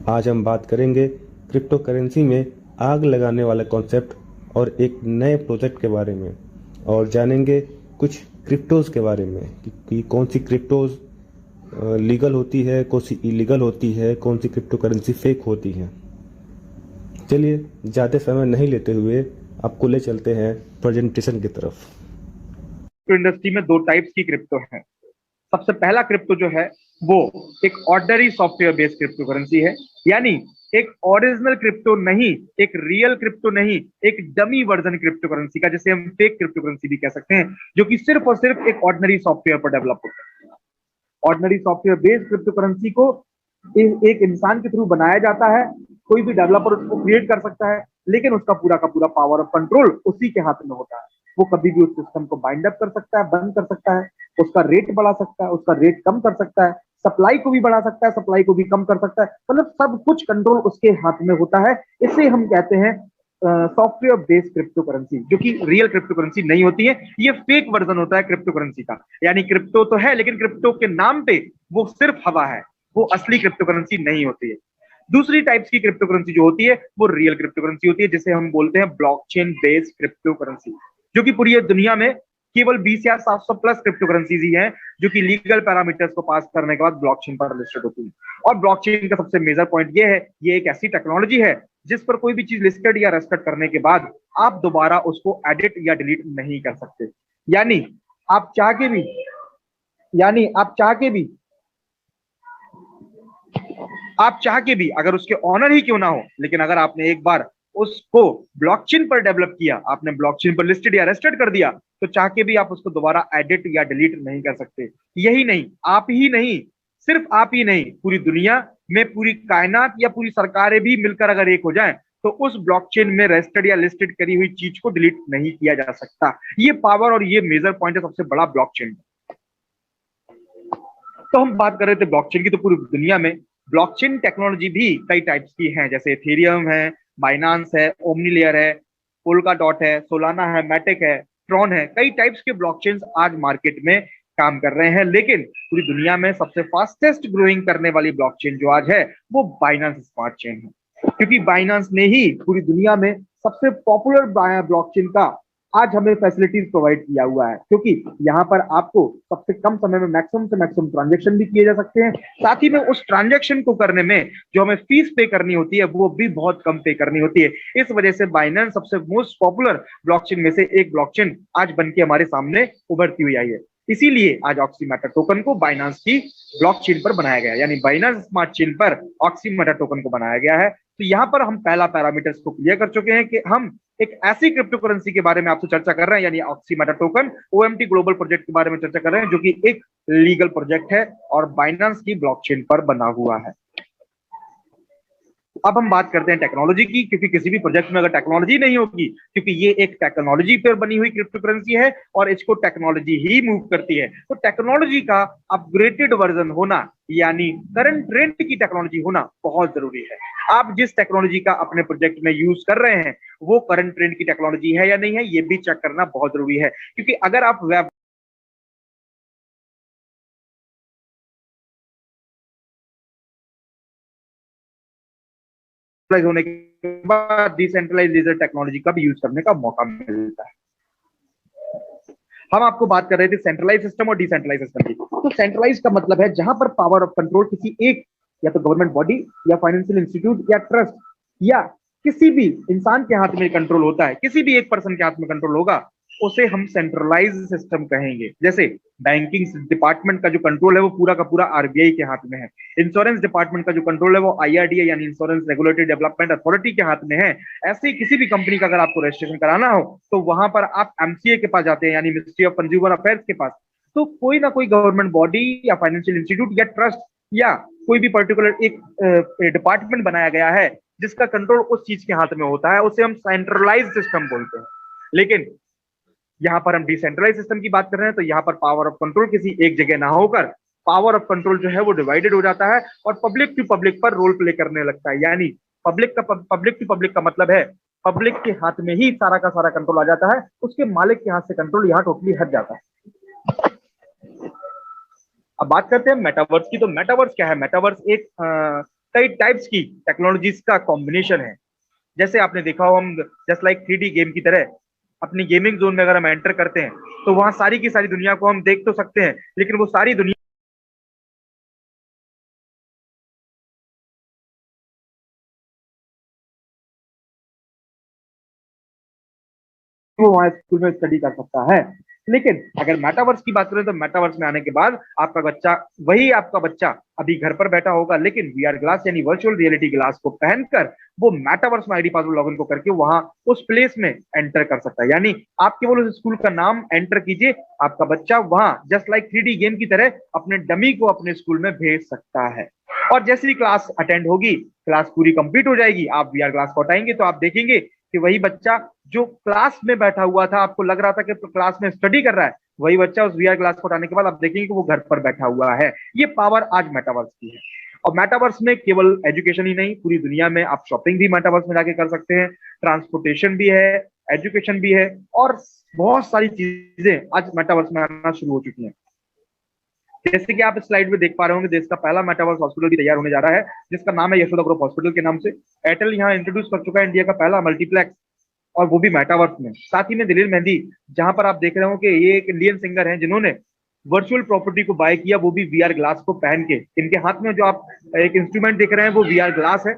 आज हम बात करेंगे क्रिप्टो करेंसी में आग लगाने वाला कॉन्सेप्ट और एक नए प्रोजेक्ट के बारे में, और जानेंगे कुछ क्रिप्टोज के बारे में कि कौन सी क्रिप्टोज लीगल होती है, कौन सी इलीगल होती है, कौन सी क्रिप्टो करेंसी फेक होती है। चलिए ज़्यादा समय नहीं लेते हुए आपको ले चलते हैं प्रेजेंटेशन की तरफ। तो इंडस्ट्री में दो टाइप्स की क्रिप्टो है। सबसे पहला क्रिप्टो जो है वो एक ordinary software based crypto currency है, यानी एक ओरिजिनल क्रिप्टो नहीं, एक रियल क्रिप्टो नहीं, एक डमी वर्जन क्रिप्टो करेंसी का, जिसे हम फेक क्रिप्टो करेंसी भी कह सकते हैं, जो कि सिर्फ और सिर्फ एक ऑर्डिनरी सॉफ्टवेयर पर डेवलप होता है। Ordinary software based crypto currency को एक इंसान के थ्रू बनाया जाता है। कोई भी डेवलपर उसको क्रिएट कर सकता है, लेकिन उसका पूरा का पूरा पावर ऑफ कंट्रोल उसी के हाथ में होता है। वो कभी भी उस सिस्टम को बाइंड अप कर सकता है, बंद कर सकता है, उसका रेट बढ़ा सकता है, उसका रेट कम कर सकता है, सप्लाई को भी बढ़ा सकता है, सप्लाई को भी कम कर सकता है। मतलब सब कुछ कंट्रोल उसके हाथ में होता है। इसे हम कहते हैं सॉफ्टवेयर बेस्ड क्रिप्टो करेंसी, जो कि रियल क्रिप्टो करेंसी नहीं होती है। ये फेक वर्जन होता है क्रिप्टो करेंसी का, यानी क्रिप्टो तो है लेकिन क्रिप्टो के नाम पे वो सिर्फ हवा है, वो असली क्रिप्टो करेंसी नहीं होती है। दूसरी टाइप्स की क्रिप्टो करेंसी जो होती है वो रियल क्रिप्टो करेंसी होती है, जिसे हम बोलते हैं ब्लॉकचेन बेस्ड क्रिप्टो करेंसी, जो कि पूरी दुनिया में केवल 20,700 प्लस क्रिप्टो करेंसीज ही हैं जो कि लीगल पैरामीटर्स को पास करने के बाद ब्लॉकचेन पर लिस्टेड होती है। और ब्लॉकचेन का सबसे मेजर पॉइंट ये है, ये एक ऐसी टेक्नोलॉजी है जिस पर कोई भी चीज लिस्टेड या रेस्टेड करने के बाद आप दोबारा उसको एडिट या डिलीट नहीं कर सकते। यानी आप चाह के भी यानी आप चाह के भी अगर उसके ऑनर ही क्यों ना हो, लेकिन अगर आपने एक बार उसको ब्लॉकचेन पर डेवलप किया, आपने ब्लॉकचेन पर लिस्टेड या रेस्टेड कर दिया, तो चाह के भी आप उसको दोबारा एडिट या डिलीट नहीं कर सकते। यही नहीं, आप ही नहीं, सिर्फ आप ही नहीं, पूरी दुनिया में पूरी कायनात या पूरी सरकारें भी मिलकर अगर एक हो जाएं, तो उस ब्लॉकचेन में रेस्टेड या लिस्टेड करी हुई चीज को डिलीट नहीं किया जा सकता। ये पावर और ये मेजर पॉइंट है सबसे बड़ा ब्लॉकचेन। तो हम बात कर रहे थे ब्लॉकचेन की, तो पूरी दुनिया में ब्लॉकचेन टेक्नोलॉजी भी कई टाइप्स की हैं, जैसे एथेरियम है, बाइनांस है, ओमनी लेयर है, पोल्का डॉट है, सोलाना है, मैटिक है, ट्रॉन है। कई टाइप्स के ब्लॉकचेन आज मार्केट में काम कर रहे हैं, लेकिन पूरी दुनिया में सबसे फास्टेस्ट ग्रोइंग करने वाली ब्लॉकचेन जो आज है वो बाइनांस स्मार्ट चेन है, क्योंकि बाइनांस ने ही पूरी दुनिया में सबसे पॉपुलर ब्लॉकचेन का आज हमें फैसिलिटीज प्रोवाइड किया हुआ है, क्योंकि यहाँ पर आपको सबसे कम समय में मैक्सिमम से मैक्सिमम ट्रांजेक्शन भी किए जा सकते हैं। साथ ही में उस ट्रांजेक्शन को करने में जो हमें फीस पे करनी होती है वो भी बहुत कम पे करनी होती है। इस वजह से बाइनेंस सबसे मोस्ट पॉपुलर ब्लॉकचेन में से एक ब्लॉकचेन आज बन के हमारे सामने उभरती हुई आई है। इसीलिए आज ऑक्सीमेटर टोकन को बाइनांस की ब्लॉकचेन पर बनाया गया है, यानी बाइनांस स्मार्ट चेन पर ऑक्सीमेटर टोकन को बनाया गया है। तो यहाँ पर हम पहला पैरामीटर्स को क्लियर कर चुके हैं कि हम एक ऐसी क्रिप्टो करेंसी के बारे में आपसे चर्चा कर रहे हैं, यानी ऑक्सीमेटा टोकन ओएमटी ग्लोबल प्रोजेक्ट के बारे में चर्चा कर रहे हैं, जो कि एक लीगल प्रोजेक्ट है और बाइनांस की ब्लॉकचेन पर बना हुआ है। अब हम बात करते हैं टेक्नोलॉजी की, क्योंकि किसी भी प्रोजेक्ट में अगर टेक्नोलॉजी नहीं होगी, क्योंकि ये एक टेक्नोलॉजी पर बनी हुई क्रिप्टो करेंसी है और इसको टेक्नोलॉजी ही मूव करती है, तो टेक्नोलॉजी का अपग्रेडेड वर्जन होना, यानी करंट ट्रेंड की टेक्नोलॉजी होना बहुत जरूरी है। आप जिस टेक्नोलॉजी का अपने प्रोजेक्ट में यूज कर रहे हैं वो करंट ट्रेंड की टेक्नोलॉजी है या नहीं है, ये भी चेक करना बहुत जरूरी है। क्योंकि अगर आप वेब होने के बाद डिसेंट्रलाइज टेक्नोलॉजी का भी यूज करने का मौका मिलता है। हम आपको बात कर रहे थे सेंट्रलाइज सिस्टम और डिसेंट्रलाइज सिस्टम की। तो सेंट्रलाइज का मतलब है जहां पर पावर ऑफ कंट्रोल किसी एक, या तो गवर्नमेंट बॉडी या फाइनेंशियल इंस्टीट्यूट या ट्रस्ट या किसी भी इंसान के हाथ में कंट्रोल होता है, किसी भी एक पर्सन के हाथ में कंट्रोल होगा, उसे हम सेंट्रलाइज सिस्टम कहेंगे। जैसे बैंकिंग डिपार्टमेंट का जो कंट्रोल है वो पूरा का पूरा आरबीआई के हाथ में है। इंश्योरेंस डिपार्टमेंट का जो कंट्रोल है वो आईआरडीए यानी इंश्योरेंस रेगुलेटरी डेवलपमेंट अथॉरिटी के हाथ में है। ऐसे ही किसी भी कंपनी का अगर आपको रजिस्ट्रेशन कराना हो तो वहां पर आप एमसीए के पास जाते हैं, यानी मिनिस्ट्री ऑफ कंज्यूमर अफेयर्स के पास। तो कोई ना कोई गवर्नमेंट बॉडी या फाइनेंशियल इंस्टीट्यूट या ट्रस्ट या कोई भी पर्टिकुलर एक डिपार्टमेंट बनाया गया है जिसका कंट्रोल उस चीज के हाथ में होता है, उसे हम सेंट्रलाइज सिस्टम बोलते हैं। लेकिन यहाँ पर हम डिसेंट्रलाइज सिस्टम की बात कर रहे हैं, तो यहाँ पर पावर ऑफ कंट्रोल किसी एक जगह ना होकर पावर ऑफ कंट्रोल जो है वो डिवाइडेड हो जाता है और पब्लिक टू पब्लिक पर रोल प्ले करने लगता है। यानी पब्लिक टू पब्लिक का मतलब है पब्लिक के हाथ में ही सारा का सारा कंट्रोल आ जाता है, उसके मालिक के हाथ से कंट्रोल यहाँ टोटली हट जाता है। अब बात करते हैं मेटावर्स की। तो मेटावर्स क्या है? मेटावर्स एक कई टाइप्स की टेक्नोलॉजीज का कॉम्बिनेशन है। जैसे आपने देखा हो, हम जस्ट लाइक 3D गेम की तरह अपनी गेमिंग जोन में अगर हम एंटर करते हैं तो वहां सारी की सारी दुनिया को हम देख तो सकते हैं, लेकिन वो सारी दुनिया वो वहां स्कूल में स्टडी कर सकता है। लेकिन अगर मेटावर्स की बात करें तो मेटावर्स में आने के बाद आपका बच्चा अभी घर पर बैठा होगा, लेकिन वीआर ग्लास यानी वर्चुअल रियलिटी ग्लास को पहनकर वो मेटावर्स में आईडी पासवर्ड लॉगिन को करके वहां उस प्लेस में एंटर कर सकता है। यानी आप केवल उस स्कूल का नाम एंटर कीजिए, आपका बच्चा वहां जस्ट लाइक 3D गेम की तरह अपने डमी को अपने स्कूल में भेज सकता है। और जैसे ही क्लास अटेंड होगी, क्लास पूरी कंप्लीट हो जाएगी, आप वीआर ग्लास को हटाएंगे तो आप देखेंगे कि वही बच्चा जो क्लास में बैठा हुआ था, आपको लग रहा था कि क्लास में स्टडी कर रहा है, वही बच्चा उस वीआर ग्लास को हटाने के बाद आप देखेंगे कि वो घर पर बैठा हुआ है। ये पावर आज मेटावर्स की है। और मेटावर्स में केवल एजुकेशन ही नहीं, पूरी दुनिया में आप शॉपिंग भी मेटावर्स में जाके कर सकते हैं, ट्रांसपोर्टेशन भी है, एजुकेशन भी है, और बहुत सारी चीजें आज मेटावर्स में आना शुरू हो चुकी हैं। जैसे कि आप इस स्लाइड में देख पा रहे होंगे, देश का पहला मेटावर्स हॉस्पिटल भी तैयार होने जा रहा है, जिसका नाम है यशोदा ग्रुप हॉस्पिटल के नाम से। एयरटेल यहाँ इंट्रोड्यूस कर चुका है इंडिया का पहला मल्टीप्लेक्स, और वो भी मेटावर्स में। साथ ही में दलील मेहंदी, जहां पर आप देख रहे हो कि ये एक इंडियन सिंगर हैं जिन्होंने वर्चुअल प्रॉपर्टी को बाय किया, वो भी वीआर ग्लास को पहन के। इनके हाथ में जो आप एक इंस्ट्रूमेंट देख रहे हैं वो वीआर ग्लास है।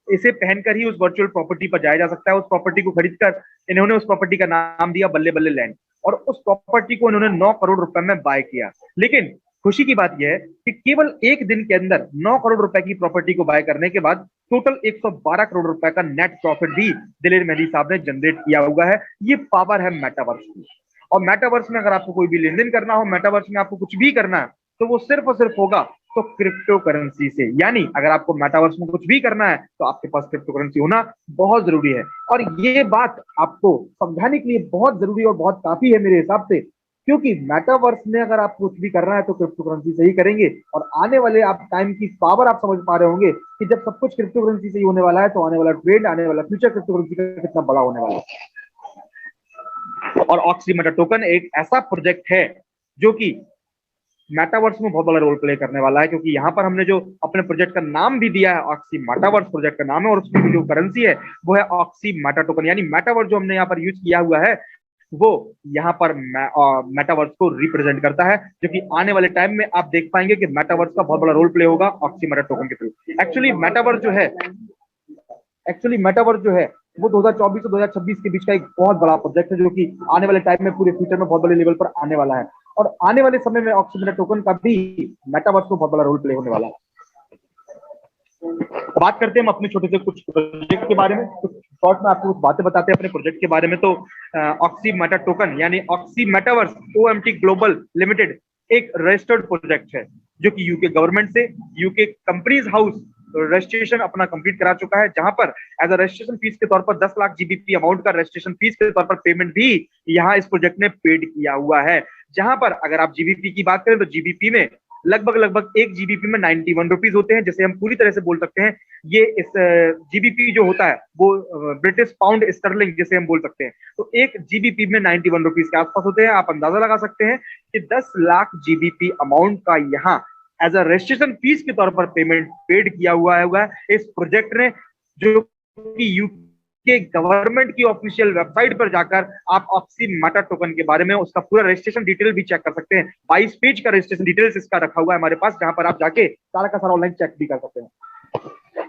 इसे पहनकर ही उस वर्चुअल प्रॉपर्टी पर जाया जा सकता है। उस प्रॉपर्टी को खरीदकर इन्होंने उस प्रॉपर्टी का नाम दिया बल्ले बल्ले लैंड, और उस प्रॉपर्टी को इन्होंने 9 करोड़ रुपए में बाय किया। लेकिन खुशी की बात यह है कि केवल एक दिन के अंदर 9 करोड़ रुपए की प्रॉपर्टी को बाय करने के बाद टोटल 112 करोड़ रुपए का नेट प्रॉफिट भी दिलेर मेहंदी साहब ने जनरेट किया हुआ है। ये पावर है मेटावर्स की। और मेटावर्स में अगर आपको कोई भी लेन देन करना हो, मेटावर्स में आपको कुछ भी करना है, तो वो सिर्फ और सिर्फ होगा तो क्रिप्टो करेंसी से। यानी अगर आपको मेटावर्स में कुछ भी करना है तो आपके पास क्रिप्टो करेंसी होना बहुत जरूरी है। और ये बात आपको समझाने के लिए बहुत जरूरी और बहुत काफी है मेरे हिसाब से, क्योंकि मेटावर्स में अगर आप कुछ भी करना है तो क्रिप्टो करेंसी से ही करेंगे। और आने वाले आप टाइम की पावर आप समझ पा रहे होंगे कि जब सब कुछ क्रिप्टो करेंसी से ही होने वाला है, तो आने वाला ट्रेंड, आने वाला फ्यूचर क्रिप्टो करेंसी का कितना बड़ा होने वाला है। और ऑक्सी मेटा टोकन एक ऐसा प्रोजेक्ट है जो कि मेटावर्स में बहुत बड़ा रोल प्ले करने वाला है, क्योंकि यहाँ पर हमने जो अपने प्रोजेक्ट का नाम भी दिया है, ऑक्सी मेटावर्स प्रोजेक्ट का नाम है, और उसकी जो करेंसी है वो है ऑक्सी मेटा टोकन। यानी मेटावर्स जो हमने यहाँ पर यूज किया हुआ है वो यहाँ पर मेटावर्स को रिप्रेजेंट करता है, जो कि आने वाले टाइम में आप देख पाएंगे कि मेटावर्स का बहुत बड़ा रोल प्ले होगा ऑक्सी मेटा टोकन के थ्रू। एक्चुअली मेटावर्स जो है वो 2024 से 2026 के बीच का एक बहुत बड़ा प्रोजेक्ट है, जो कि आने वाले टाइम में पूरे फ्यूचर में बहुत बड़े लेवल पर आने वाला है। और आने वाले समय में ऑक्सी मेटा टोकन का भी मेटावर्स में बहुत बड़ा रोल प्ले होने वाला है। बात करते हैं हम अपने छोटे से कुछ प्रोजेक्ट के बारे में, कुछ शॉर्ट में आपको कुछ बातें बताते हैं अपने प्रोजेक्ट के बारे में। तो ऑक्सी मेटा टोकन यानी oxy metaverse OMT global limited एक रजिस्टर्ड प्रोजेक्ट है, जो कि यूके गवर्नमेंट से यूके कंपनीज हाउस रजिस्ट्रेशन अपना कंप्लीट करा चुका है, जहां पर एज अ रजिस्ट्रेशन फीस के तौर पर 10 लाख जीबीपी अमाउंट का रजिस्ट्रेशन फीस के तौर पर पेमेंट भी यहाँ इस प्रोजेक्ट ने पेड किया हुआ है। जहां पर अगर आप जीबीपी की बात करें तो जीबीपी में लगभग 1 जीबीपी में 91 रुपीज होते हैं, जिसे हम पूरी तरह से बोल सकते हैं ये इस जीबीपी जो होता है वो ब्रिटिश पाउंड स्टर्लिंग जिसे हम बोल सकते हैं। तो 1 जीबीपी में 91 रुपीज के आसपास होते हैं। आप अंदाजा लगा सकते हैं कि 10 लाख जीबीपी अमाउंट का यहाँ एज अ रजिस्ट्रेशन फीस के तौर पर पेमेंट पेड किया हुआ है इस प्रोजेक्ट ने, जो कि यूके गवर्नमेंट की ऑफिशियल वेबसाइट पर जाकर आप ऑक्सी मेटा टोकन के बारे में उसका पूरा रजिस्ट्रेशन डिटेल भी चेक कर सकते हैं। 22 पेज का रजिस्ट्रेशन डिटेल्स इसका रखा हुआ है हमारे पास, जहां पर आप जाके सारा का सारा ऑनलाइन चेक भी कर सकते हैं।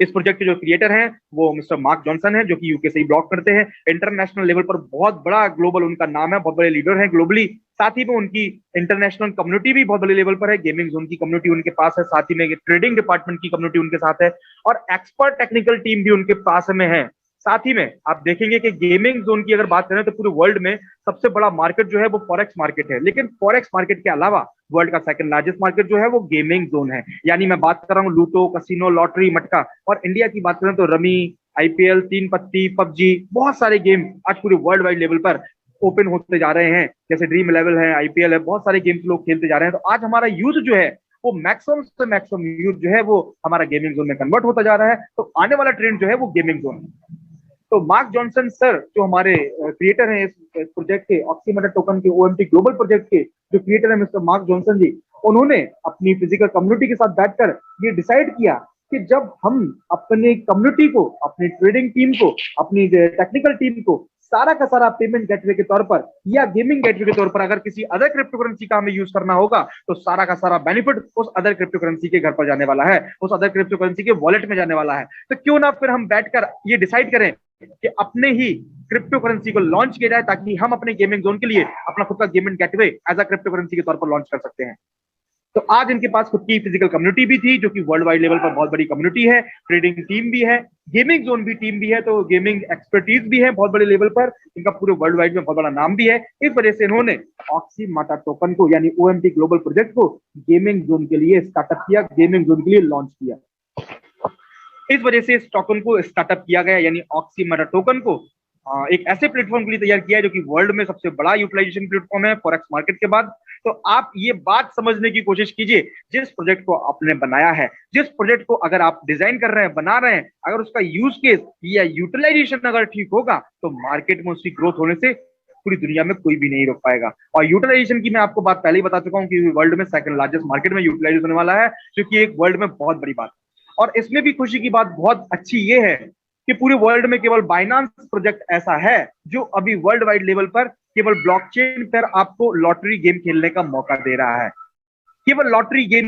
इस प्रोजेक्ट के जो क्रिएटर हैं वो मिस्टर मार्क जॉनसन है, जो कि यूके से ही ब्लॉग करते हैं। इंटरनेशनल लेवल पर बहुत बड़ा ग्लोबल उनका नाम है, बहुत बड़े लीडर हैं ग्लोबली। साथ ही में उनकी इंटरनेशनल कम्युनिटी भी बहुत बड़े लेवल पर है। गेमिंग जोन की कम्युनिटी उनके पास है, साथ ही में ट्रेडिंग डिपार्टमेंट की कम्युनिटी उनके साथ है, और एक्सपर्ट टेक्निकल टीम भी उनके पास में है। साथ ही में आप देखेंगे कि गेमिंग जोन की अगर बात करें तो पूरे वर्ल्ड में सबसे बड़ा मार्केट जो है वो फॉरेक्स मार्केट है, लेकिन फॉरेक्स मार्केट के अलावा वर्ल्ड का सेकंड लार्जेस्ट मार्केट जो है वो गेमिंग जोन है। यानी मैं बात कर रहा हूँ लूटो, कसिनो, लॉटरी, मटका। और इंडिया की बात करें तो रमी, आईपीएल, 3 पत्ती, पबजी, बहुत सारे गेम आज पूरे वर्ल्ड वाइड लेवल पर ओपन होते जा रहे हैं। जैसे ड्रीम इलेवन है, आईपीएल है, बहुत सारे गेम्स लोग खेलते जा रहे हैं। तो आज हमारा यूथ जो है वो मैक्सिमम से मैक्सिमम यूथ जो है वो हमारा गेमिंग जोन में कन्वर्ट होता जा रहा है। तो आने वाला ट्रेंड जो है वो गेमिंग जोन है। तो मार्क जॉनसन सर जो हमारे क्रिएटर हैं इस प्रोजेक्ट के, ऑक्सी मेटा टोकन के ओएमटी ग्लोबल प्रोजेक्ट के जो क्रिएटर है मिस्टर मार्क जॉनसन जी, उन्होंने अपनी फिजिकल कम्युनिटी के साथ बैठकर ये डिसाइड किया कि जब हम अपने कम्युनिटी को, अपनी ट्रेडिंग टीम को, अपनी टेक्निकल टीम को सारा का सारा पेमेंट गेटवे के तौर पर या गेमिंग गेटवे के तौर पर अगर किसी अदर क्रिप्टो करेंसी का हमें यूज करना होगा, तो सारा का सारा बेनिफिट उस अदर क्रिप्टो करेंसी के घर पर जाने वाला है, उस अदर क्रिप्टो करेंसी के वॉलेट में जाने वाला है। तो क्यों ना फिर हम बैठकर ये डिसाइड करें कि अपने ही क्रिप्टो करेंसी को लॉन्च किया जाए, ताकि हम अपने गेमिंग जोन के लिए अपना खुद का gaming gateway as a crypto currency के तौर पर लॉन्च कर सकते हैं। तो आज इनके पास खुद की फिजिकल कम्युनिटी भी थी, जो कि वर्ल्ड वाइड लेवल पर बहुत बड़ी कम्युनिटी है, ट्रेडिंग टीम भी है, गेमिंग जोन भी टीम भी है, तो गेमिंग एक्सपर्टीज भी है बहुत बड़े लेवल पर, इनका पूरे वर्ल्ड वाइड में बहुत बड़ा नाम भी है। इस वजह से इन्होंने ऑक्सी माटा टोकन को यानी ओएमटी ग्लोबल प्रोजेक्ट को गेमिंग जोन के लिए स्टार्टअप किया, गेमिंग जोन के लिए लॉन्च किया। इस वजह से इस टोकन को स्टार्टअप किया गया, यानी ऑक्सी माटा टोकन को एक ऐसे प्लेटफॉर्म के लिए तैयार किया है जो कि वर्ल्ड में सबसे बड़ा यूटिलाइजेशन प्लेटफॉर्म है फॉरेक्स मार्केट के बाद। तो आप ये बात समझने की कोशिश कीजिए, जिस प्रोजेक्ट को आपने बनाया है, जिस प्रोजेक्ट को अगर आप डिजाइन कर रहे हैं, बना रहे हैं, अगर उसका यूज केस या यूटिलाइजेशन अगर ठीक होगा, तो मार्केट में उसकी ग्रोथ होने से पूरी दुनिया में कोई भी नहीं रोक पाएगा। और यूटिलाइजेशन की मैं आपको बात पहले ही बता चुका हूं कि वर्ल्ड में सेकंड लार्जेस्ट मार्केट में यूटिलाइज होने वाला है, जो कि एक वर्ल्ड में बहुत बड़ी बात। और इसमें भी खुशी की बात बहुत अच्छी ये है कि पूरे वर्ल्ड में केवल बाइनांस प्रोजेक्ट ऐसा है जो अभी वर्ल्ड वाइड लेवल पर केवल ब्लॉकचेन पर आपको लॉटरी गेम खेलने का मौका दे रहा है। केवल लॉटरी गेम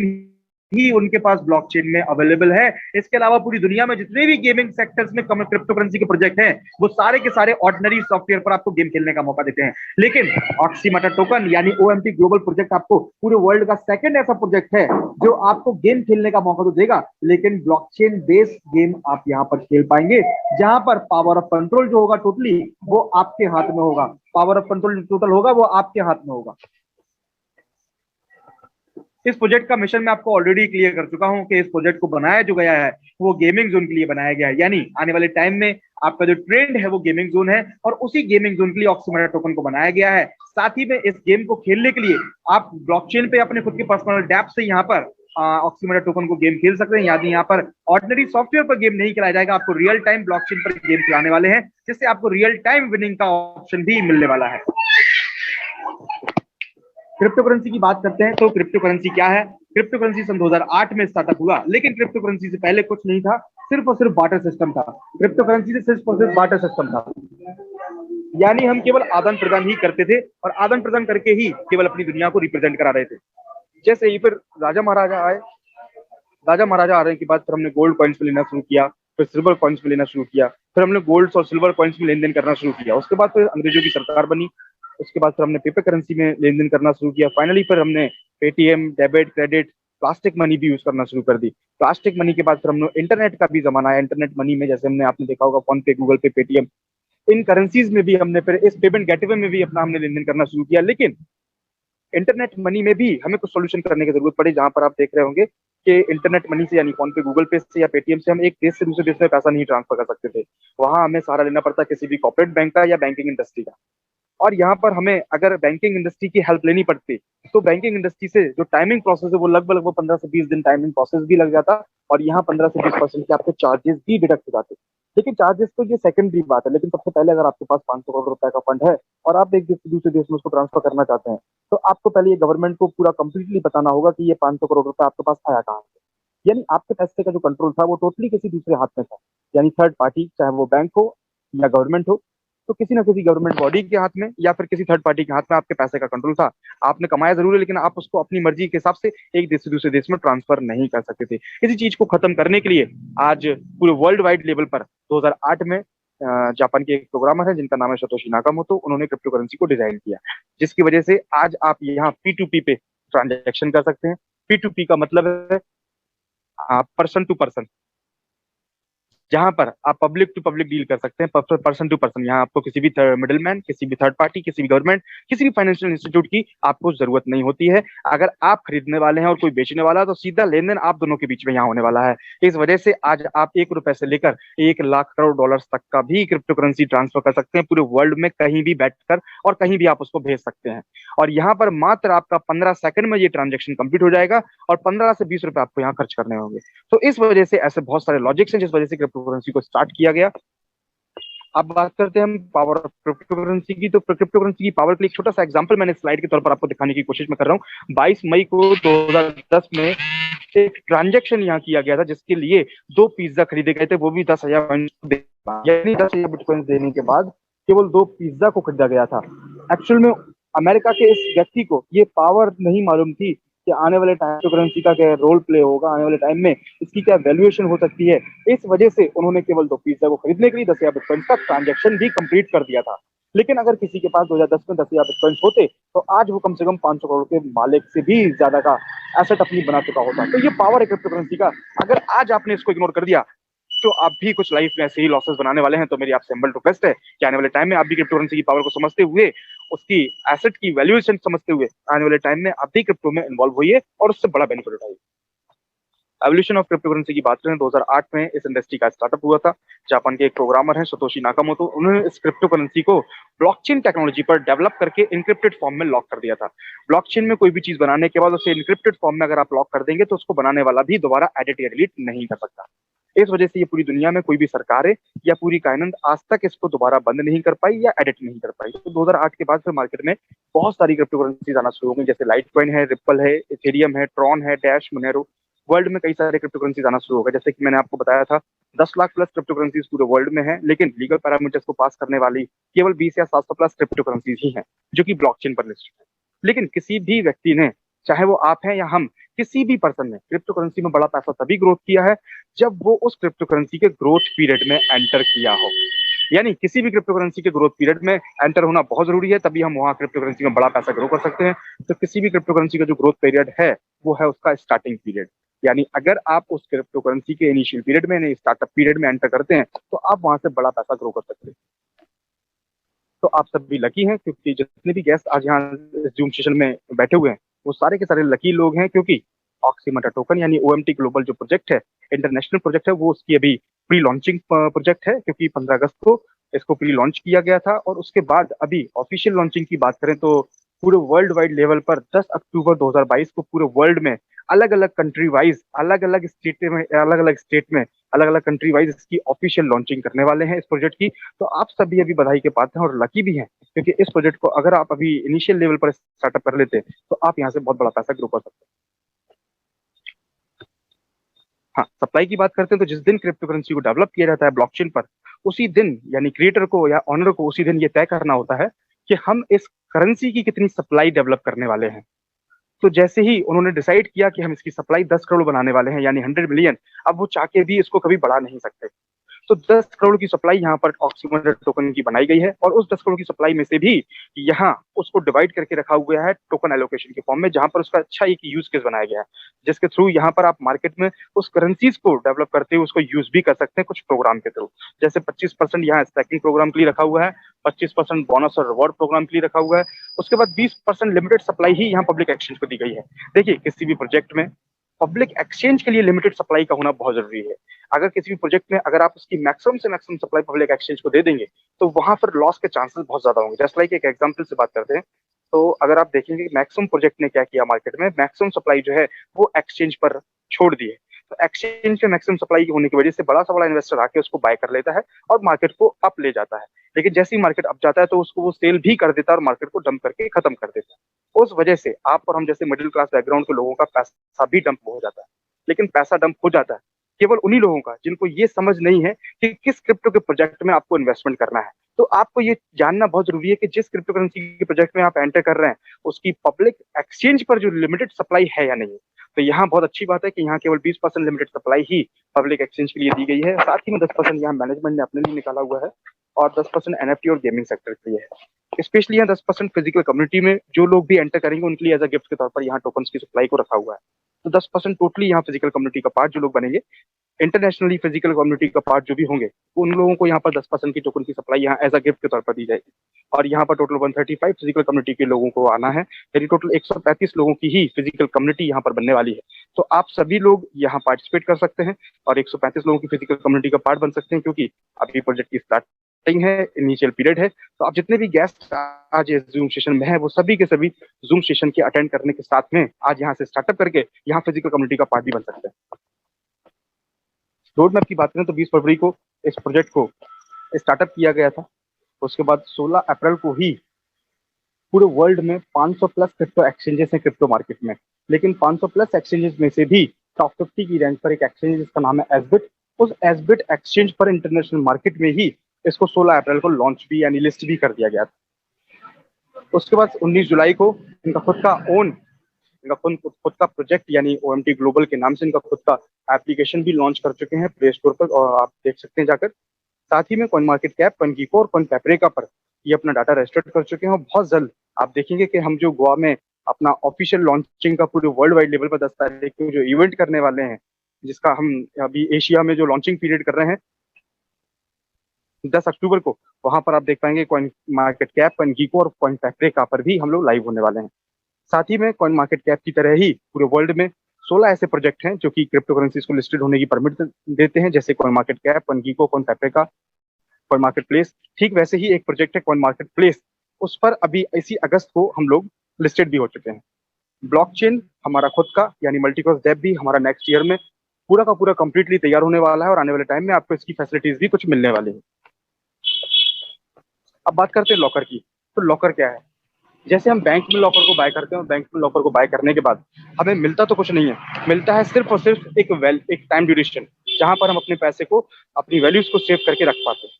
ही उनके पास ब्लॉकचेन में अवेलेबल है। इसके अलावा पूरी दुनिया में जितने भी गेमिंग सेक्टर्स में क्रिप्टो करेंसी के प्रोजेक्ट हैं, वो सारे के सारे ऑर्डिनरी सॉफ्टवेयर पर आपको गेम खेलने का मौका देते हैं। लेकिन ऑक्सी माटा टोकन यानी ओएमटी ग्लोबल प्रोजेक्ट आपको पूरे वर्ल्ड का सेकंड ऐसा प्रोजेक्ट है जो आपको गेम खेलने का मौका तो देगा, लेकिन ब्लॉकचेन बेस्ड गेम आप यहाँ पर खेल पाएंगे, जहां पर पावर ऑफ कंट्रोल जो होगा टोटली वो आपके हाथ में होगा। पावर ऑफ कंट्रोल टोटल होगा वो आपके हाथ में होगा। इस प्रोजेक्ट का मिशन मैं आपको ऑलरेडी क्लियर कर चुका हूं कि इस प्रोजेक्ट को बनाया जो गया है वो गेमिंग जोन के लिए बनाया गया है, यानी आने वाले टाइम में आपका जो ट्रेंड है वो गेमिंग जोन है, और उसी गेमिंग जोन के लिए ऑक्सी माटा टोकन को बनाया गया है। साथ ही में इस गेम को खेलने के लिए आप ब्लॉकचेन पे अपने खुद के पर्सनल डैप से यहाँ पर ऑक्सी माटा टोकन को गेम खेल सकते हैं। यानी यहाँ पर ऑर्डिनरी सॉफ्टवेयर पर गेम नहीं खिलाया जाएगा, आपको रियल टाइम ब्लॉकचेन पर गेम खिलाने वाले हैं, जिससे आपको रियल टाइम विनिंग का ऑप्शन भी मिलने वाला है। क्रिप्टो करेंसी की बात करते हैं तो क्रिप्टो करेंसी क्या है। क्रिप्टो करेंसी सन 2008 में स्टार्टअप हुआ, लेकिन क्रिप्टो करेंसी से पहले कुछ नहीं था, सिर्फ और सिर्फ बार्टर सिस्टम था। क्रिप्टो करेंसी से सिर्फ और सिर्फ बार्टर सिस्टम था, यानी हम केवल आदान प्रदान ही करते थे और आदान प्रदान करके ही केवल अपनी दुनिया को रिप्रेजेंट करा रहे थे। जैसे ही फिर राजा महाराजा आए, राजा महाराजा आने के बाद फिर हमने गोल्ड कॉइन्स में लेना शुरू किया, फिर सिल्वर कॉइन्स में लेना शुरू किया, फिर हमने गोल्ड और सिल्वर कॉइन्स में लेन देन करना शुरू किया। उसके बाद फिर अंग्रेजों की सरकार बनी, उसके बाद फिर हमने पेपर करेंसी में लेन देन करना शुरू किया। फाइनली फिर हमने Paytm, debit, credit, plastic money भी यूज करना शुरू कर दी। प्लास्टिक मनी के बाद फिर हमने इंटरनेट का भी जमाना है। इंटरनेट मनी में जैसे हमने आपने देखा होगा फोन पे, गूगल पे, पेटीएम, इन करेंसीज में भी हमने फिर इस पेमेंट गेटवे में भी अपना हमने लेन देन करना शुरू किया। लेकिन इंटरनेट मनी में भी हमें कुछ सोल्यूशन करने की जरूरत पड़ी, जहां पर आप देख रहे होंगे कि इंटरनेट मनी से यानी फोन पे, गूगल पे से या पेटीएम से हम एक देश से दूसरे देश में पैसा नहीं ट्रांसफर कर सकते थे। वहां हमें सहारा लेना पड़ता किसी भी कॉर्पोरेट बैंक का या बैंकिंग इंडस्ट्री का। और यहाँ पर हमें अगर बैंकिंग इंडस्ट्री की हेल्प लेनी पड़ती तो बैंकिंग इंडस्ट्री से जो टाइमिंग प्रोसेस है वो लगभग 15 से 20 दिन टाइमिंग प्रोसेस भी लग जाता, और यहाँ 15 से 20% के आपके चार्जेस भी डिडक्ट हो जाते। लेकिन चार्जेस तो ये सेकेंडरी बात है, लेकिन सबसे पहले अगर आपके पास 500 करोड़ रुपए का फंड है और आप एक देश से दूसरे देश में उसको ट्रांसफर करना चाहते हैं, तो आपको पहले ये गवर्नमेंट को पूरा कंप्लीटली बताना होगा कि ये 500 करोड़ रुपए आपके पास आया कहाँ से। यानी आपके पैसे का जो कंट्रोल था वो टोटली किसी दूसरे हाथ में था, यानी थर्ड पार्टी, चाहे वो बैंक हो या गवर्नमेंट हो, तो किसी ना किसी गवर्नमेंट बॉडी के हाथ में या फिर किसी थर्ड पार्टी के हाथ में आपके पैसे का कंट्रोल था। आपने कमाया जरूर है, लेकिन आप उसको अपनी मर्जी के हिसाब से एक देश से दूसरे देश में ट्रांसफर नहीं कर सकते थे। इसी चीज को खत्म करने के लिए आज पूरे वर्ल्ड वाइड लेवल पर 2008 में जापान के एक प्रोग्रामर है जिनका नाम है सतोशी नाकामोटो, उन्होंने क्रिप्टो करेंसी को डिजाइन किया, जिसकी वजह से आज आप यहाँ P2P पे ट्रांजेक्शन कर सकते हैं। P2P का मतलब है पर्सन टू पर्सन, जहां पर आप पब्लिक टू पब्लिक डील कर सकते हैं, पर्सन टू पर्सन। यहाँ आपको किसी भी मिडिलमैन, किसी भी थर्ड पार्टी, किसी भी गवर्नमेंट, किसी भी फाइनेंशियल इंस्टीट्यूट की आपको जरूरत नहीं होती है। अगर आप खरीदने वाले हैं और कोई बेचने वाला है तो सीधा लेन देन आप दोनों के बीच में यहाँ होने वाला है। इस वजह से आज आप 1 रुपए से लेकर 1 लाख करोड़ डॉलर्स तक का भी क्रिप्टो करेंसी ट्रांसफर कर सकते हैं पूरे वर्ल्ड में, कहीं भी बैठकर, और कहीं भी आप उसको भेज सकते हैं। और यहाँ पर मात्र आपका 15 सेकंड में ये ट्रांजेक्शन कंप्लीट हो जाएगा और 15 से 20 रुपए आपको यहाँ खर्च करने होंगे। तो इस वजह से ऐसे बहुत सारे लॉजिक्स हैं जिस वजह से क्रिप्टो करेंसी को स्टार्ट किया गया। अब बात करते हैं हम पावर ऑफ क्रिप्टो करेंसी की। तो क्रिप्टो करेंसी की पावर के लिए एक छोटा सा एग्जांपल मैंने स्लाइड के तौर पर आपको दिखाने की कोशिश में कर रहा हूँ। 22 मई को 2010 में एक ट्रांजैक्शन यहाँ किया गया था, जिसके लिए 2 पिज्जा खरीदे गए थे, वो भी 10,000 यानी 10,000 बिटकॉइन देने के बाद केवल 2 पिज्जा को खरीदा गया था। एक्चुअल में अमेरिका के इस व्यक्ति को ये पावर नहीं मालूम थी कि आने वाले टाइम क्रिप्टो करेंसी का क्या रोल प्ले होगा, आने वाले टाइम में इसकी क्या वैल्यूएशन हो सकती है। इस वजह से उन्होंने केवल 2 पिज्जा को खरीदने के लिए 10,000 बिटकॉइन का ट्रांजैक्शन भी कंप्लीट कर दिया था। लेकिन अगर किसी के पास 2010 में 10,000 बिटकॉइन होते तो आज वो कम से कम 500 करोड़ के मालिक से भी ज्यादा का एसेट अपनी बना चुका होता। तो ये पावर है क्रिप्टो करेंसी का। अगर आज आपने इसको इग्नोर कर दिया तो आप भी कुछ लाइफ में ऐसे ही लॉसेस बनाने वाले हैं। तो मेरी आपसे हम्बल रिक्वेस्ट है कि आने वाले टाइम में आप भी क्रिप्टो करेंसी की पावर को समझते हुए, उसकी एसेट की वैल्यूएशन समझते हुए, आने वाले टाइम में आप भी क्रिप्टो में इन्वॉल्व होइए और उससे बड़ा बेनिफिट उठाइए। एवोल्यूशन ऑफ क्रिप्टो करेंसी की बात करें, 2008 में इस इंडस्ट्री का स्टार्टअप हुआ था। जापान के एक प्रोग्रामर हैं सतोशी नाकामोतो, उन्होंने इस क्रिप्टो करेंसी को ब्लॉकचेन टेक्नोलॉजी पर डेवलप करके इनक्रिप्टेड फॉर्म में लॉक कर दिया था। ब्लॉकचेन में कोई भी चीज बनाने के बाद उसे इनक्रिप्टेड फॉर्म में अगर आप लॉक कर देंगे तो उसको बनाने वाला भी दोबारा एडिट या डिलीट नहीं कर सकता। इस वजह से ये पूरी दुनिया में कोई भी सरकारें या पूरी कायनात आज तक इसको दोबारा बंद नहीं कर पाई या एडिट नहीं कर पाई। तो 2008 के बाद फिर मार्केट में बहुत सारी क्रिप्टो करेंसीज आना शुरू हो गई, जैसे लाइट कॉइन है, रिप्पल है, इथेरियम है, ट्रॉन है, डैश, मोनेरो। वर्ल्ड में कई सारे क्रिप्टो करेंसीज आना शुरू हो गए। जैसे कि मैंने आपको बताया था 10 लाख प्लस क्रिप्टो करेंसीज पूरे वर्ल्ड में है, लेकिन लीगल पैरामीटर्स को पास करने वाली केवल 20 या 700 प्लस क्रिप्टो करेंसीज ही हैं जो कि ब्लॉकचेन पर लिस्टेड है। लेकिन किसी भी व्यक्ति ने, चाहे वो आप हैं या हम, किसी भी पर्सन ने क्रिप्टो करेंसी में बड़ा पैसा तभी ग्रोथ किया है जब वो उस क्रिप्टो करेंसी के ग्रोथ पीरियड में एंटर किया हो। यानी किसी भी क्रिप्टो करेंसी के ग्रोथ पीरियड में एंटर होना बहुत जरूरी है, तभी हम वहां क्रिप्टो करेंसी में बड़ा पैसा ग्रो कर सकते हैं। तो किसी भी क्रिप्टो करेंसी का जो ग्रोथ पीरियड है वो है उसका स्टार्टिंग पीरियड। यानी अगर आप उस क्रिप्टो करेंसी के इनिशियल पीरियड में यानी स्टार्टअप पीरियड में एंटर करते हैं तो आप वहां से बड़ा पैसा ग्रो कर सकते हैं। तो आप सब भी लकी हैं, क्योंकि जितने भी गेस्ट आज यहाँ जूम सेशन में बैठे हुए हैं वो सारे के सारे लकी लोग हैं, क्योंकि ऑक्सीमेटा टोकन यानी ओएमटी ग्लोबल जो प्रोजेक्ट है, इंटरनेशनल प्रोजेक्ट है, वो उसकी अभी प्री लॉन्चिंग प्रोजेक्ट है, क्योंकि 15 अगस्त को इसको प्री लॉन्च किया गया था। और उसके बाद अभी ऑफिशियल लॉन्चिंग की बात करें तो पूरे वर्ल्ड वाइड लेवल पर 10 अक्टूबर 2022 को पूरे वर्ल्ड में अलग अलग कंट्री वाइज, अलग अलग कंट्री वाइज इसकी ऑफिशियल लॉन्चिंग करने वाले हैं इस प्रोजेक्ट की। तो आप सभी अभी बधाई के पात्र हैं और लकी भी हैं, क्योंकि इस प्रोजेक्ट को अगर आप अभी इनिशियल लेवल पर स्टार्टअप कर लेते तो आप यहाँ से बहुत बड़ा पैसा ग्रो कर सकते हैं। हाँ, सप्लाई की बात करते हैं तो जिस दिन क्रिप्टो करेंसी को डेवलप किया जाता है ब्लॉकचेन पर, उसी दिन यानी क्रिएटर को या ऑनर को उसी दिन ये तय करना होता है कि हम इस करेंसी की कितनी सप्लाई डेवलप करने वाले हैं। तो जैसे ही उन्होंने डिसाइड किया कि हम इसकी सप्लाई 10 करोड़ बनाने वाले हैं यानी 100 मिलियन, अब वो चाह के भी इसको कभी बढ़ा नहीं सकते। तो 10 करोड़ की सप्लाई यहाँ पर ऑक्सीमेटा टोकन की बनाई गई है, और उस 10 करोड़ की सप्लाई में से भी यहाँ उसको डिवाइड करके रखा हुआ है टोकन एलोकेशन के फॉर्म में, जहां पर उसका अच्छा एक यूज केस बनाया गया है, जिसके थ्रू यहाँ पर आप मार्केट में उस करेंसीज को डेवलप करते हुए उसको यूज भी कर सकते हैं कुछ प्रोग्राम के थ्रू। जैसे 25% यहाँ स्टैकिंग प्रोग्राम के लिए रखा हुआ है, 25% बोनस और रिवॉर्ड प्रोग्राम के लिए रखा हुआ है, उसके बाद 20% लिमिटेड सप्लाई ही यहाँ पब्लिक एक्सचेंज को दी गई है। देखिए, किसी भी प्रोजेक्ट में पब्लिक एक्सचेंज के लिए लिमिटेड सप्लाई का होना बहुत जरूरी है। अगर किसी भी प्रोजेक्ट में अगर आप उसकी मैक्सिमम से मैक्सिमम सप्लाई पब्लिक एक्सचेंज को दे देंगे तो वहां पर लॉस के चांसेस बहुत ज्यादा होंगे। जस्ट लाइक एक एग्जांपल से बात करते हैं तो अगर आप देखेंगे मैक्सिमम प्रोजेक्ट ने क्या किया, मार्केट में मैक्सिमम सप्लाई जो है वो एक्सचेंज पर छोड़ दी है। तो एक्सचेंज पे मैक्सिमम सप्लाई होने की वजह से बड़ा सा बड़ा इन्वेस्टर आके उसको बाय कर लेता है और मार्केट को अप ले जाता है। लेकिन जैसे ही मार्केट अप जाता है तो उसको वो सेल भी कर देता है और मार्केट को डंप करके खत्म कर देता है। उस वजह से आप और हम जैसे मिडिल क्लास बैकग्राउंड के लोगों का पैसा भी डंप हो जाता है। लेकिन पैसा डंप हो जाता है केवल उन्हीं लोगों का जिनको ये समझ नहीं है कि किस क्रिप्टो के प्रोजेक्ट में आपको इन्वेस्टमेंट करना है। तो आपको ये जानना बहुत जरूरी है कि जिस क्रिप्टो करेंसी के प्रोजेक्ट में आप एंटर कर रहे हैं उसकी पब्लिक एक्सचेंज पर जो लिमिटेड सप्लाई है या नहीं। तो यहाँ बहुत अच्छी बात है कि यहाँ केवल 20% लिमिटेड सप्लाई ही पब्लिक एक्सचेंज के लिए दी गई है, साथ ही में 10% यहाँ मैनेजमेंट ने अपने लिए निकाला हुआ है और 10% एनएफटी और गेमिंग सेक्टर के लिए है। स्पेशली यहाँ 10% फिजिकल कम्युनिटी में जो लोग भी एंटर करेंगे उनके लिए एज अ गिफ्ट के तौर पर यहाँ टोकन्स की सप्लाई को रखा हुआ है। तो 10% टोटली यहाँ फिजिकल कम्युनिटी का पार्ट जो लोग बनेंगे, इंटरनेशनली फिजिकल कम्युनिटी का पार्ट जो भी होंगे, उन लोगों को यहाँ पर 10% की टोकन की सप्लाई यहाँ एज अ गिफ्ट के तौर पर दी जाएगी। और यहाँ पर टोटल 135 फिजिकल कम्युनिटी के लोगों को आना है, यानी टोटल 135 लोगों की ही फिजिकल कम्युनिटी यहाँ पर बनने वाली है। तो आप सभी लोग यहाँ पार्टिसिपेट कर सकते हैं और 135 लोगों की फिजिकल कम्युनिटी का पार्ट बन सकते हैं, क्योंकि अभी प्रोजेक्ट की स्टार्टिंग है, इनिशियल पीरियड है। तो आप जितने भी गेस्ट आज जूम सेशन में है वो सभी के सभी जूम सेशन के अटेंड करने के साथ में आज यहाँ से स्टार्टअप करके यहाँ फिजिकल कम्युनिटी का पार्ट भी बन सकते हैं। रोड मैप की बात करें तो 20 फरवरी को इस प्रोजेक्ट को स्टार्टअप किया गया था। उसके बाद 16 अप्रैल को ही पूरे वर्ल्ड में 500 प्लस क्रिप्टो एक्सचेंजेस हैं क्रिप्टो मार्केट में। लेकिन 500 प्लस एक्सचेंजेस में से भी टॉप 50 की रैंक पर एक एक्सचेंज जिसका नाम है एसबिट, उस एसबिट एक्सचेंज पर इंटरनेशनल मार्केट में ही इसको 16 अप्रैल को लॉन्च भी यानी लिस्ट भी कर दिया गया था। उसके बाद 19 जुलाई को इनका खुद का प्रोजेक्ट यानी ओएमटी ग्लोबल के नाम से इनका खुद का एप्लीकेशन भी लॉन्च कर चुके हैं प्ले स्टोर पर, और आप देख सकते हैं जाकर। साथ ही में कॉइन मार्केट कैप, कॉइनगीको और कॉइन पेपरेका पर ये अपना डाटा रजिस्टर्ड कर चुके हैं, और बहुत जल्द आप देखेंगे कि हम जो गोवा में अपना ऑफिशियल लॉन्चिंग का पूरे वर्ल्ड वाइड लेवल पर 10 तारीख को जो इवेंट करने वाले हैं, जिसका हम अभी एशिया में जो लॉन्चिंग पीरियड कर रहे हैं 10 अक्टूबर को, वहां पर आप देख पाएंगे कॉइन मार्केट कैप, कॉइनगीको और कॉइन पेपरेका पर भी हम लोग लाइव होने वाले हैं। साथ ही में कॉइन मार्केट कैप की तरह ही पूरे वर्ल्ड में 16 ऐसे प्रोजेक्ट हैं जो कि क्रिप्टो करेंसीज को लिस्टेड होने की परमिट देते हैं, जैसे CoinMarketCap, CoinGecko, CoinPaprika, coin marketplace. ठीक वैसे ही एक प्रोजेक्ट है कॉइन मार्केट प्लेस, उस पर अभी इसी अगस्त को हम लोग लिस्टेड भी हो चुके हैं। ब्लॉकचेन हमारा खुद का यानी मल्टीक्रॉस डेप भी हमारा नेक्स्ट ईयर में पूरा का पूरा कंप्लीटली तैयार होने वाला है, और आने वाले टाइम में आपको इसकी फैसिलिटीज भी कुछ मिलने वाली है। अब बात करते हैं लॉकर की। तो लॉकर क्या है? जैसे हम बैंक में लॉकर को बाय करते हैं, बैंक में लॉकर को बाय करने के बाद हमें मिलता तो कुछ नहीं है, मिलता है सिर्फ और सिर्फ एक टाइम ड्यूरेशन, जहां पर हम अपने पैसे को, अपनी वैल्यूज को सेव करके रख पाते हैं।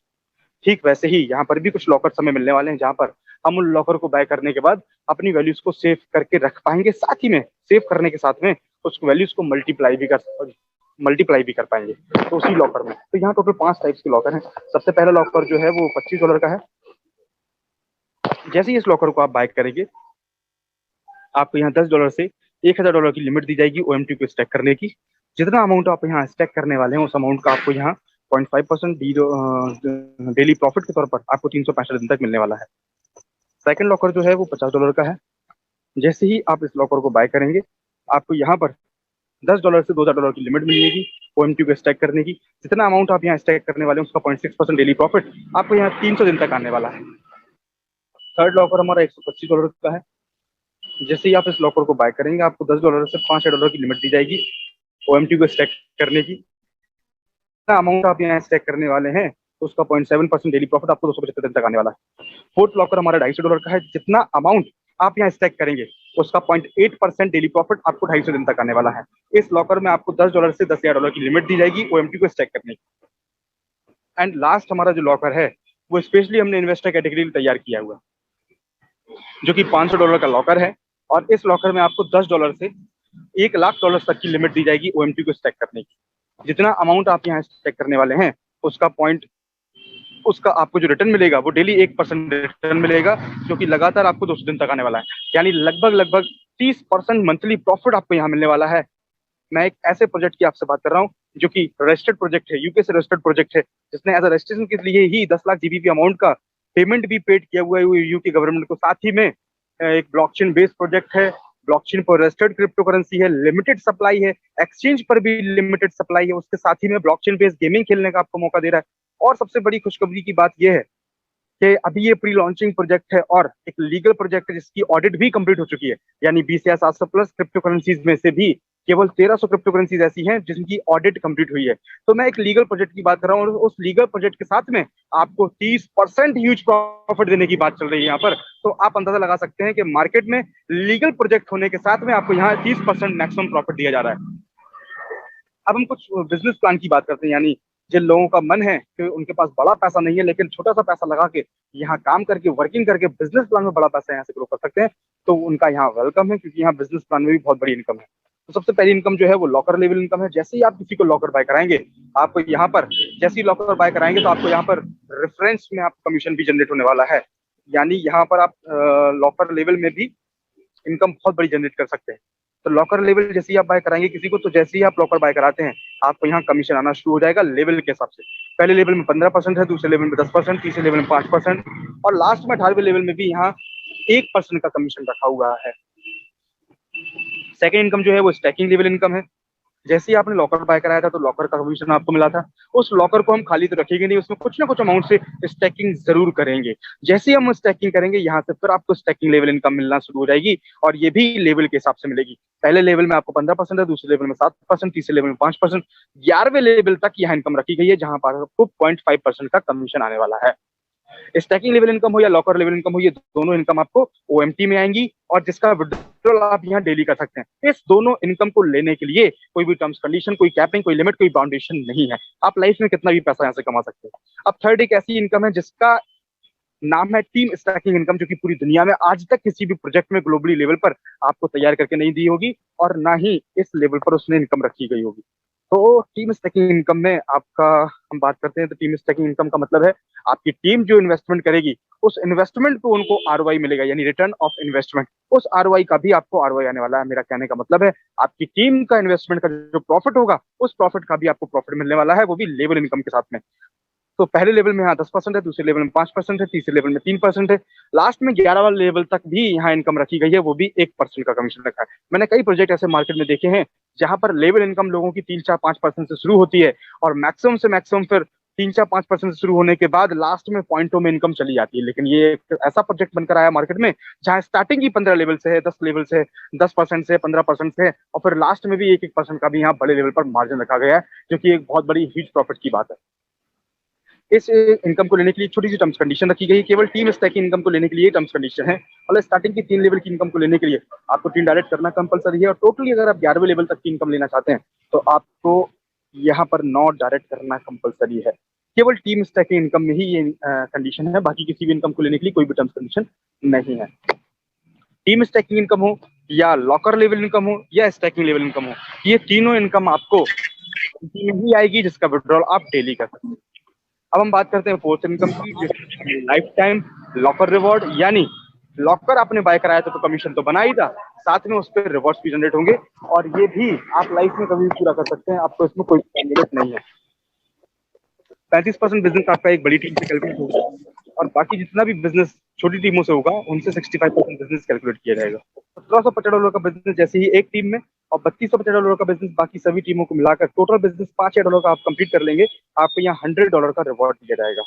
ठीक वैसे ही यहाँ पर भी कुछ लॉकर हमें मिलने वाले हैं, जहां पर हम उन लॉकर को बाय करने के बाद अपनी वैल्यूज को सेव करके रख पाएंगे, साथ ही में सेव करने के साथ में उस वैल्यूज को मल्टीप्लाई भी कर पाएंगे तो उसी लॉकर में। तो यहाँ टोटल 5 टाइप्स के लॉकर हैं। सबसे पहला लॉकर जो है वो $25 का है। जैसे ही इस लॉकर को आप बाय करेंगे, आपको यहाँ $10 से $1000 की लिमिट दी जाएगी ओएमटी को स्टैक करने की। जितना अमाउंट आप यहाँ स्टैक करने वाले हैं, उस अमाउंट का आपको यहाँ 0.5% डेली प्रॉफिट के तौर पर आपको 365 दिन तक मिलने वाला है। सेकंड लॉकर जो है वो $50 का है। जैसे ही आप इस लॉकर को बाय करेंगे, आपको यहाँ पर $10 से $2000 की लिमिट मिलेगी ओएमटी को स्टैक करने की। जितना अमाउंट आप यहाँ स्टैक करने वाले हैं, उसका 0.6% डेली प्रॉफिट आपको यहाँ 300 दिन तक आने वाला है। थर्ड लॉकर हमारा $125 का है। जैसे ही आप इस लॉकर को बाय करेंगे, आपको $10 से $5000 की लिमिट दी जाएगी ओएमटी को स्टैक करने की। जितना अमाउंट आप यहाँ स्टैक करने वाले हैं, तो उसका 0.7% डेली प्रॉफिट आपको 275 दिन तक आने वाला है। फोर्थ लॉकर हमारा $250 का है। जितना अमाउंट आप यहाँ स्टैक करेंगे, उसका 0.8% डेली प्रॉफिट आपको 250 दिन तक आने वाला है। इस लॉकर में आपको $10 से $10,000 की लिमिट दी जाएगी ओएमटी को स्टैक करने की। एंड लास्ट हमारा जो लॉकर है, वो स्पेशली हमने इन्वेस्टर कैटेगरी में तैयार किया हुआ, जो कि $500 का लॉकर है। और इस लॉकर में आपको $10 से $1,00,000 तक की लिमिट दी जाएगी ओएमटी को स्टैक करने की। जितना अमाउंट आप यहाँ स्टैक करने वाले हैं, उसका आपको जो रिटर्न मिलेगा वो डेली 1% रिटर्न मिलेगा, जो कि लगातार आपको 200 दिन तक आने वाला है। यानी लगभग 30% मंथली प्रॉफिट आपको यहाँ मिलने वाला है। मैं एक ऐसे प्रोजेक्ट की आपसे बात कर रहा हूँ जो कि रजिस्टर्ड प्रोजेक्ट है, यूके से रजिस्टर्ड प्रोजेक्ट है, जिसने एज अ रजिस्ट्रेशन के लिए ही 10 लाख जीबीपी अमाउंट का पेमेंट भी पेड किया हुआ है यूके गवर्नमेंट को। साथ ही में एक ब्लॉकचेन बेस्ड प्रोजेक्ट है, ब्लॉकचेन पर रजिस्टर्ड क्रिप्टो करेंसी है, लिमिटेड सप्लाई है, एक्सचेंज पर भी लिमिटेड सप्लाई है, उसके साथ ही में ब्लॉकचेन बेस्ड गेमिंग खेलने का आपको मौका दे रहा है। और सबसे बड़ी खुशखबरी की बात यह है कि अभी ये प्री लॉन्चिंग प्रोजेक्ट है और एक लीगल प्रोजेक्ट है, जिसकी ऑडिट भी कंप्लीट हो चुकी है। यानी 20,700 प्लस क्रिप्टो करेंसीज में से भी केवल 1300 क्रिप्टो करेंसीज ऐसी हैं जिनकी ऑडिट कंप्लीट हुई है। तो मैं एक लीगल प्रोजेक्ट की बात कर रहा हूँ, और उस लीगल प्रोजेक्ट के साथ में आपको 30% ह्यूज प्रॉफिट देने की बात चल रही है यहाँ पर। तो आप अंदाजा लगा सकते हैं कि मार्केट में लीगल प्रोजेक्ट होने के साथ में आपको यहाँ 30% मैक्सिमम प्रॉफिट दिया जा रहा है। अब हम कुछ बिजनेस प्लान की बात करते हैं, यानी जिन लोगों का मन है कि उनके पास बड़ा पैसा नहीं है, लेकिन छोटा सा पैसा लगा के यहाँ काम करके, वर्किंग करके बिजनेस प्लान में बड़ा पैसा यहाँ से ग्रो कर सकते हैं, तो उनका यहाँ वेलकम है, क्योंकि यहाँ बिजनेस प्लान में भी बहुत बड़ी इनकम है। तो सबसे पहली इनकम जो है वो लॉकर लेवल इनकम है। जैसे ही आप किसी को लॉकर बाय कराएंगे, आपको यहाँ पर जैसे ही लॉकर बाय कराएंगे, तो आपको यहाँ पर रेफरेंस में आपको कमीशन भी जनरेट होने वाला है। यानी यहाँ पर आप लॉकर लेवल में भी इनकम बहुत बड़ी जनरेट कर सकते हैं। तो लॉकर लेवल जैसे ही आप बाय कराएंगे किसी को, तो जैसे ही आप लॉकर बाय कराते हैं, आपको यहाँ कमीशन आना शुरू हो जाएगा लेवल के हिसाब से। पहले लेवल में 15% है, दूसरे लेवल में 10%, तीसरे लेवल में 5%, और लास्ट में 18वें लेवल में भी यहाँ 1% का कमीशन रखा हुआ है। सेकेंड इनकम जो है वो स्टैकिंग लेवल इनकम है। जैसे ही आपने लॉकर बाय कराया था तो लॉकर का कमीशन आपको मिला था। उस लॉकर को हम खाली तो रखेंगे नहीं, उसमें कुछ ना कुछ अमाउंट से स्टैकिंग जरूर करेंगे। जैसे ही हम स्टैकिंग करेंगे यहाँ से फिर आपको स्टैकिंग लेवल इनकम मिलना शुरू हो जाएगी, और ये भी लेवल के हिसाब से मिलेगी। पहले लेवल में आपको 15% है, दूसरे लेवल में 7%, तीसरे लेवल में 5%, 11वें लेवल तक यहाँ इनकम रखी गई है, जहां पर आपको 0.5% का कमीशन आने वाला है। स्टैकिंग लेवल इनकम हो या लॉकर लेवल इनकम हो, ये दोनों इनकम आपको ओएमटी में आएंगी, और जिसका विड्रॉल आप यहाँ डेली कर सकते हैं। इस दोनों इनकम को लेने के लिए कोई भी टर्म्स कंडीशन, कोई कैपिंग, कोई लिमिट, कोई बाउंडेशन नहीं है। आप लाइफ में कितना भी पैसा यहाँ से कमा सकते हैं। अब थर्ड एक ऐसी इनकम है जिसका नाम है टीम स्टैकिंग इनकम, जो कि पूरी दुनिया में आज तक किसी भी प्रोजेक्ट में ग्लोबली लेवल पर आपको तैयार करके नहीं दी होगी, और ना ही इस लेवल पर उसने इनकम रखी गई होगी। तो टीम स्टैकिंग इनकम में आपका हम बात करते हैं तो टीम स्टैकिंग इनकम का मतलब है आपकी टीम जो इन्वेस्टमेंट करेगी उस इन्वेस्टमेंट को उनको आरओआई मिलेगा, यानी रिटर्न ऑफ इन्वेस्टमेंट। उस आरओआई का भी आपको आरओआई आने वाला है। मेरा कहने का मतलब है आपकी टीम का इन्वेस्टमेंट का जो प्रॉफिट होगा उस प्रॉफिट का भी आपको प्रॉफिट मिलने वाला है, वो भी लेवल इनकम के साथ में। तो पहले लेवल में यहाँ 10% है, दूसरे लेवल में 5% है, तीसरे लेवल में 3% है, लास्ट में 11वां लेवल तक भी यहाँ इनकम रखी गई है, वो भी 1% का कमीशन रखा है। मैंने कई प्रोजेक्ट ऐसे मार्केट में देखे हैं जहां पर लेवल इनकम लोगों की 3-4-5% से शुरू होती है, और मैक्सिमम से मैक्सिमम फिर 3-4-5% से शुरू होने के बाद लास्ट में पॉइंटों में इनकम चली जाती है। लेकिन ये एक ऐसा प्रोजेक्ट बनकर आया मार्केट में जहां स्टार्टिंग ही 15 लेवल से है, 10 लेवल से, 10% से, 15% से, और फिर लास्ट में भी 1-1% का भी यहाँ बड़े लेवल पर मार्जिन रखा गया है, जो कि एक बहुत बड़ी ह्यूज प्रॉफिट की बात है। इस इनकम को लेने के लिए छोटी सी टर्म्स कंडीशन रखी गई है। केवल टीम स्टैकिंग इनकम को लेने के लिए टर्म्स कंडीशन है। मतलब स्टार्टिंग की 3 लेवल की इनकम को लेने के लिए आपको 3 डायरेक्ट करना कंपलसरी है, और टोटली अगर आप 11वें लेवल तक की इनकम लेना चाहते हैं तो आपको यहाँ पर 9 डायरेक्ट करना कंपलसरी है। केवल टीम स्टैकिंग इनकम में ही ये कंडीशन है, बाकी किसी भी इनकम को लेने के लिए कोई भी टर्म्स कंडीशन नहीं है। टीम स्टैकिंग इनकम हो या लॉकर लेवल इनकम हो या स्टैकिंग लेवल इनकम हो, ये तीनों इनकम आपको में ही आएगी, जिसका विड्रॉल आप डेली कर सकते हैं। अब हम बात करते हैं फोर्थ इनकम की, लाइफ टाइम लॉकर रिवॉर्ड। यानी लॉकर आपने बाय कराया था तो कमीशन तो बना ही था, साथ में उस पर रिवॉर्ड्स भी जनरेट होंगे, और ये भी आप लाइफ में कभी भी पूरा कर सकते हैं, आपको इसमें कोई कैंडिडेट नहीं है। 35% बिजनेस आपका एक बड़ी टीम से कैलकुलेट होगा, और बाकी जितना भी बिजनेस छोटी टीमों से होगा उनसे 65% बिजनेस कैलकुलेट किया जाएगा। $1750 का बिजनेस जैसे ही एक टीम में, और $3250 का बिजनेस बाकी सभी टीमों को मिलाकर, टोटल बिजनेस $5000 का आप कंप्लीट कर लेंगे, आपको यहाँ $100 का रिवॉर्ड दिया जाएगा।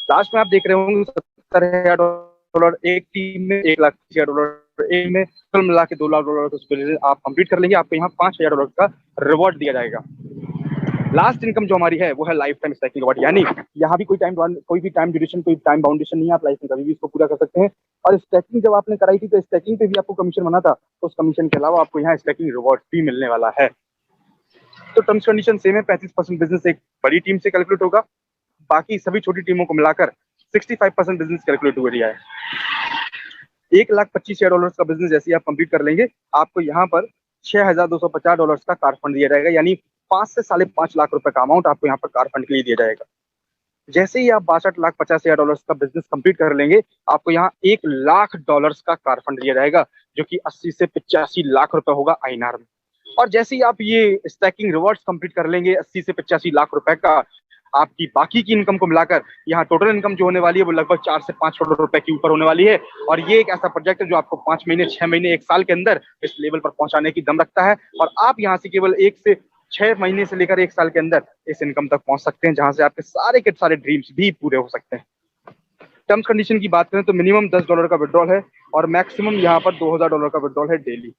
लास्ट में आप देख रहे होंगे $70,000 एक टीम में, $1,60,000 एक में, कुल मिला के $2 लाख आप कंप्लीट कर लेंगे, आपको यहाँ $5000 का रिवॉर्ड दिया जाएगा। लास्ट इनकम जो हमारी है वो है लाइफ टाइम स्टैकिंग रिवॉर्ड। यानी यहाँ भी कोई भी टाइम ड्यूरेशन, कोई टाइम बाउंडेशन नहीं है, आप लाइफ में कभी भी इसको पूरा कर सकते हैं। और स्टैकिंग जब आपने कराई थी तो स्टैकिंग पे भी आपको कमीशन बना था, तो उस कमीशन के अलावा आपको यहाँ स्टैकिंग रिवॉर्ड भी मिलने वाला है। तो टर्म्स कंडीशन सेम है। 35% बिजनेस एक बड़ी टीम से कैलकुलेट होगा, बाकी सभी छोटी टीमों को मिलाकर 65% बिजनेस कैलकुलेट हो गया है। $1,25,000 का बिजनेस जैसे ही आप कंप्लीट कर लेंगे, आपको यहाँ पर $6,250 का कार फंड दिया जाएगा, यानी 5 से $5.5 लाख का अमाउंट आपको यहाँ पर कार फंड के लिए दिया जाएगा। जैसे ही आप $62,50,000 का बिजनेस कंप्लीट कर लेंगे, आपको यहाँ $1,00,000 का कार फंड दिया जाएगा, जो कि 80 से 85 लाख रुपए होगा आईएनआर में। और जैसे ही आप ये स्टैकिंग रिवॉर्ड्स कंप्लीट कर लेंगे 80 से 85 लाख रुपए का, आपकी बाकी की इनकम को मिलाकर यहाँ टोटल इनकम जो होने वाली है वो लगभग 4 से 5 करोड़ रुपए के ऊपर होने वाली है। और ये एक ऐसा प्रोजेक्ट है जो आपको 5 महीने, 6 महीने, 1 साल के अंदर इस लेवल पर पहुंचाने की दम रखता है, और आप यहाँ से केवल 1 से 6 महीने से लेकर 1 साल के अंदर इस इनकम तक पहुंच सकते हैं, जहां से आपके सारे के सारे ड्रीम्स भी पूरे हो सकते हैं। टर्म्स कंडीशन की बात करें तो मिनिमम $10 का विड्रॉल है, और मैक्सिमम यहाँ पर $2,000 का विड्रॉल है डेली।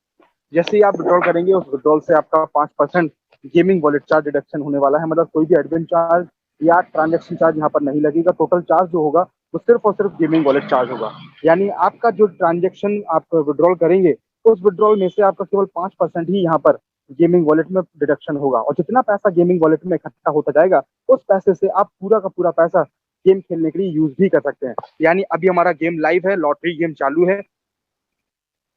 जैसे ही आप विड्रॉल करेंगे उस विड्रॉल से आपका 5% गेमिंग वॉलेट चार्ज डिडक्शन होने वाला है। मतलब कोई भी एडमिन चार्ज या ट्रांजैक्शन चार्ज यहाँ पर नहीं लगेगा। टोटल चार्ज जो होगा वो सिर्फ और सिर्फ गेमिंग वॉलेट चार्ज होगा। यानी आपका जो ट्रांजैक्शन आप विड्रॉल करेंगे उस विड्रॉल में से आपका केवल 5% ही यहाँ पर गेमिंग वॉलेट में डिडक्शन होगा, और जितना पैसा गेमिंग वॉलेट में इकट्ठा होता जाएगा उस पैसे से आप पूरा का पूरा पैसा गेम खेलने के लिए यूज भी कर सकते हैं। यानी अभी हमारा गेम लाइव है, लॉटरी गेम चालू है,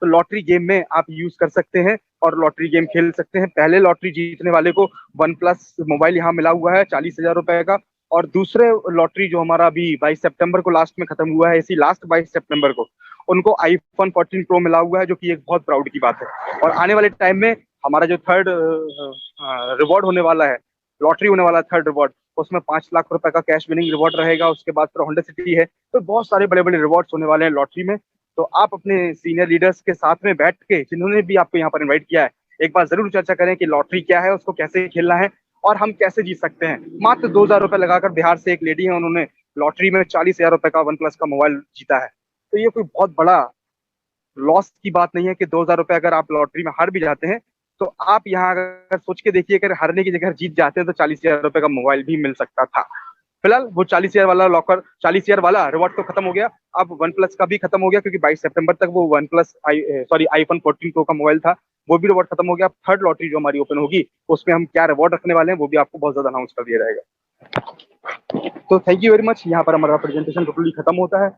तो लॉटरी गेम में आप यूज कर सकते हैं और लॉटरी गेम खेल सकते हैं। पहले लॉटरी जीतने वाले को OnePlus मोबाइल यहाँ मिला हुआ है 40,000 रुपए का, और दूसरे लॉटरी जो हमारा अभी 22 सितंबर को लास्ट में खत्म हुआ है, इसी लास्ट 22 सितंबर को उनको iPhone 14 Pro मिला हुआ है, जो कि एक बहुत प्राउड की बात है। और आने वाले टाइम में हमारा जो थर्ड रिवॉर्ड होने वाला है, लॉटरी होने वाला है थर्ड रिवॉर्ड, उसमें 5 लाख रुपए का कैश विनिंग रिवॉर्ड रहेगा। उसके बाद फिर होंडा सिटी है, तो बहुत सारे बड़े बड़े रिवॉर्ड्स होने वाले हैं लॉटरी में। तो आप अपने सीनियर लीडर्स के साथ में बैठ के, जिन्होंने भी आपको यहाँ पर इनवाइट किया है, एक बार जरूर चर्चा करें कि लॉटरी क्या है, उसको कैसे खेलना है और हम कैसे जीत सकते हैं। मात्र 2,000 रुपए लगाकर बिहार से एक लेडी है, उन्होंने लॉटरी में 40,000 रुपए का वन प्लस का मोबाइल जीता है। तो ये कोई बहुत बड़ा लॉस की बात नहीं है कि 2,000 रुपए अगर आप लॉटरी में हार भी जाते हैं तो आप यहाँ अगर सोच के देखिए, अगर हारने की जगह जीत जाते हैं तो 40,000 रुपए का मोबाइल भी मिल सकता था। फिलहाल वो 40,000 वाला लॉकर, 40,000 वाला रिवॉर्ड तो खत्म हो गया, अब वन प्लस का भी खत्म हो गया, क्योंकि 22 सितंबर तक वो वन प्लस आईफोन 14 प्रो का मोबाइल था, वो भी रिवॉर्ड खत्म हो गया। थर्ड लॉटरी जो हमारी ओपन होगी उसमें हम क्या रिवॉर्ड रखने वाले हैं वो भी आपको बहुत ज्यादा अनाउंस कर दिया जाएगा। तो थैंक यू वेरी मच, यहाँ पर हमारा प्रेजेंटेशन टोटली खत्म होता है।